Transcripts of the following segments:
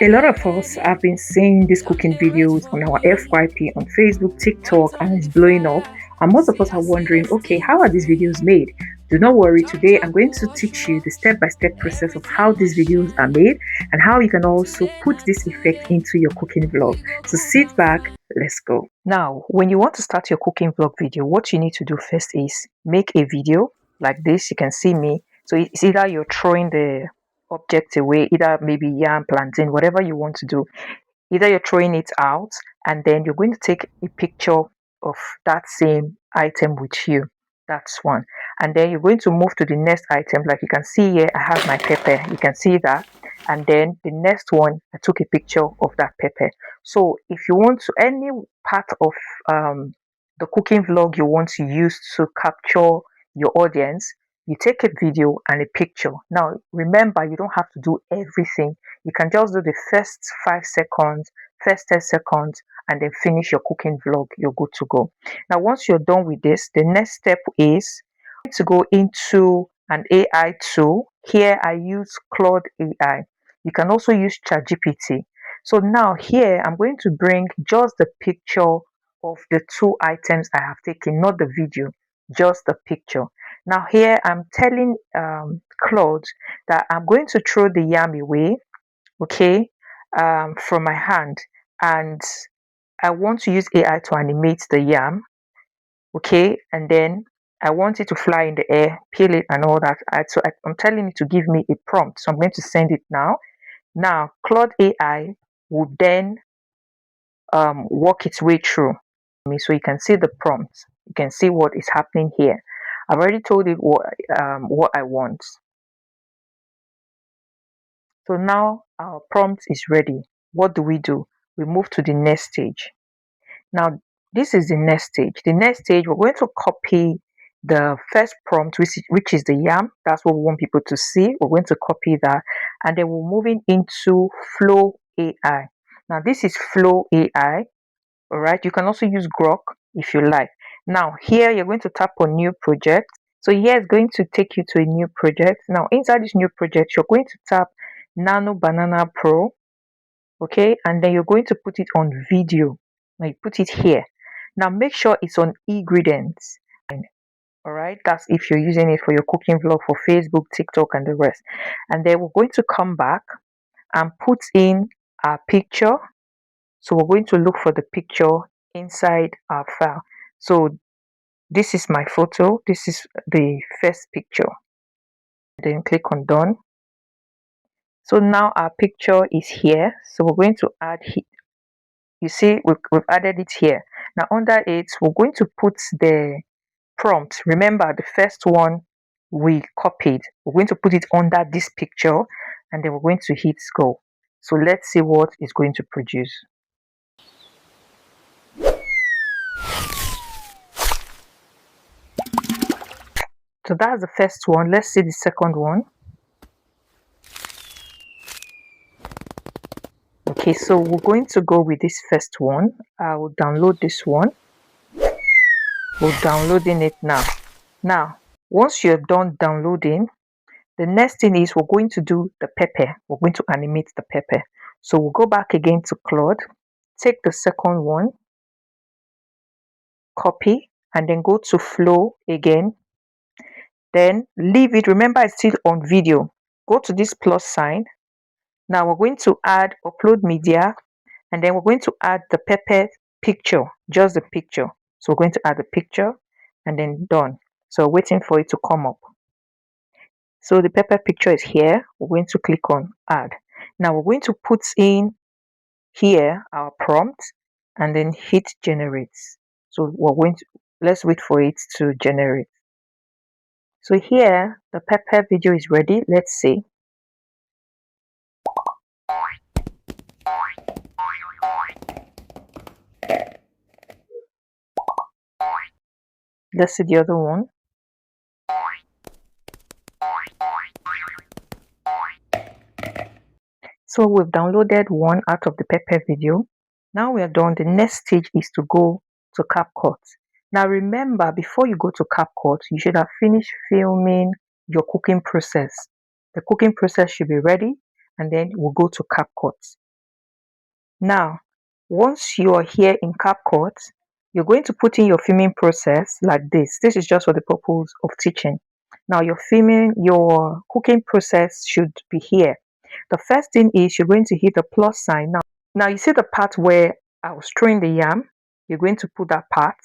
A lot of us have been seeing these cooking videos on our FYP on Facebook, TikTok, and it's blowing up. And most of us are wondering, okay, how are these videos made? Do not worry, today I'm going to teach you the step-by-step process of how these videos are made and how you can also put this effect into your cooking vlog. So sit back, let's go. Now, when you want to start your cooking vlog video, what you need to do first is make a video like this. You can see me. So it's either you're throwing the object away, either maybe yam, plantain, whatever you want to do. Either you're throwing it out and then you're going to take a picture of that same item with you. That's one. And then you're going to move to the next item. Like you can see here, I have my pepper. You can see that. And then the next one, I took a picture of that pepper. So if you want to, any part of the cooking vlog you want to use to capture your audience, you take a video and a picture. Now, remember, you don't have to do everything. You can just do the first 5 seconds, first 10 seconds, and then finish your cooking vlog. You're good to go. Now, once you're done with this, the next step is to go into an AI tool. Here, I use Claude AI. You can also use ChatGPT. So now here, I'm going to bring just the picture of the two items I have taken, not the video, just the picture. Now here I'm telling Claude that I'm going to throw the yam away, okay, from my hand, and I want to use AI to animate the yam, okay, and then I want it to fly in the air, peel it and all that. I'm telling it to give me a prompt, so I'm going to send it now. Now Claude AI will then walk its way through me, so you can see the prompt. You can see what is happening here. I've already told it what I want. So now our prompt is ready. What do? We move to the next stage. Now this is the next stage. The next stage, we're going to copy the first prompt, which is the yam. That's what we want people to see. We're going to copy that, and then we're moving into Flow AI. Now this is Flow AI. All right, you can also use Grok if you like. Now here you're going to tap on new project. So here it's going to take you to a new project. Now inside this new project, you're going to tap Nano Banana Pro, okay, and then you're going to put it on video. Now you put it here. Now make sure it's on ingredients. All right, that's if you're using it for your cooking vlog for Facebook, TikTok, and the rest. And then we're going to come back and put in our picture. So we're going to look for the picture inside our file. So this is my photo. This is the first picture. Then click on done. So now our picture is here. So we're going to add it. You see, we've added it here. Now under it, we're going to put the prompt. Remember the first one we copied. We're going to put it under this picture and then we're going to hit go. So let's see what it's going to produce. So that's the first one. Let's see the second one. Okay, so we're going to go with this first one. I will download this one. We're downloading it now. Now, once you're done downloading, the next thing is we're going to do the pepper. We're going to animate the pepper. So we'll go back again to Claude, take the second one, copy, and then go to Flow again. Then leave it. Remember, it's still on video. Go to this plus sign. Now we're going to add upload media, and then we're going to add the pepper picture, just the picture. So we're going to add the picture and then done. So waiting for it to come up. So the pepper picture is here. We're going to click on add. Now we're going to put in here our prompt and then hit generate. So we're going to, let's wait for it to generate. So here the pepper video is ready. Let's see. Let's see the other one. So we've downloaded one out of the pepper video. Now we are done. The next stage is to go to CapCut. Now remember, before you go to CapCut, you should have finished filming your cooking process. The cooking process should be ready. and then we'll go to CapCut. Now, once you are here in CapCut, you're going to put in your filming process like this. This is just for the purpose of teaching. Now, your cooking process should be here. The first thing is you're going to hit the plus sign. Now you see the part where I was throwing the yam. You're going to put that part,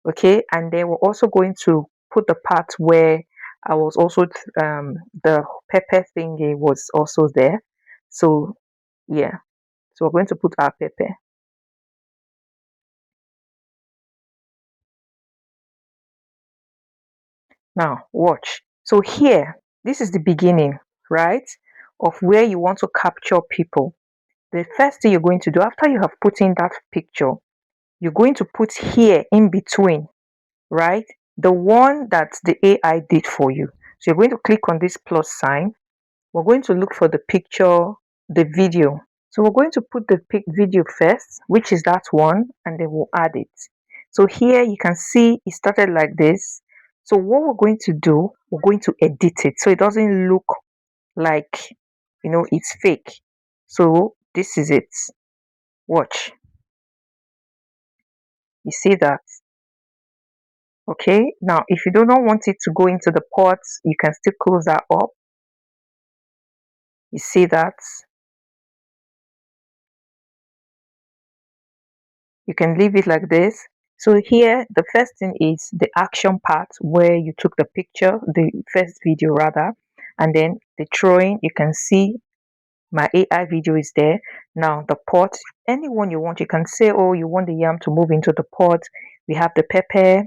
okay? And then we're also going to put the part where I was also the pepper thingy was also there. So yeah, so we're going to put our pepper. Now watch. So here, this is the beginning, right, of where you want to capture people. The first thing you're going to do after you have put in that picture, you're going to put here in between, right, the one that the AI did for you. So you're going to click on this plus sign. We're going to look for the picture, the video. So we're going to put the video first, which is that one, and then we'll add it. So here you can see it started like this. So what we're going to do, we're going to edit it so it doesn't look like, it's fake. So this is it. Watch. You see that? Okay. Now, if you do not want it to go into the pot, you can still close that up. You see that? You can leave it like this. So here, the first thing is the action part where you took the picture, the first video rather, and then the throwing. You can see my AI video is there. Now the pot, anyone you want, you can say, oh, you want the yam to move into the pot. We have the pepper,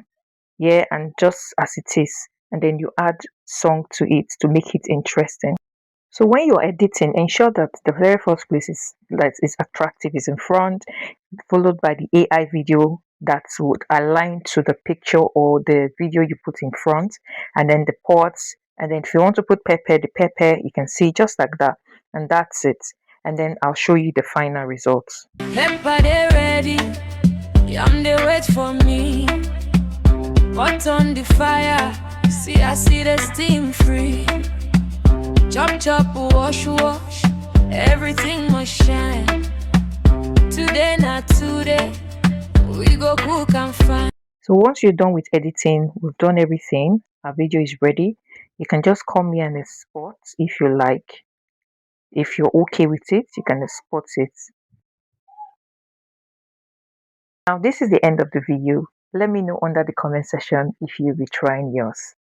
yeah, and just as it is, and then you add song to it to make it interesting. So when you're editing, ensure that the very first place is attractive, is in front, followed by the AI video that would align to the picture or the video you put in front, and then the pots. And then if you want to put pepper, the pepper, you can see just like that, and that's it. And then I'll show you the final results. Pepper they ready, yam they wait for me. Pot on the fire, see I see the steam free. Chop chop, wash wash, everything must shine. Today not today, we go cook and find. So once you're done with editing, we've done everything. Our video is ready. You can just come here and export if you like. If you're okay with it, you can export it. Now this is the end of the video. Let me know under the comment section if you'll be trying yours.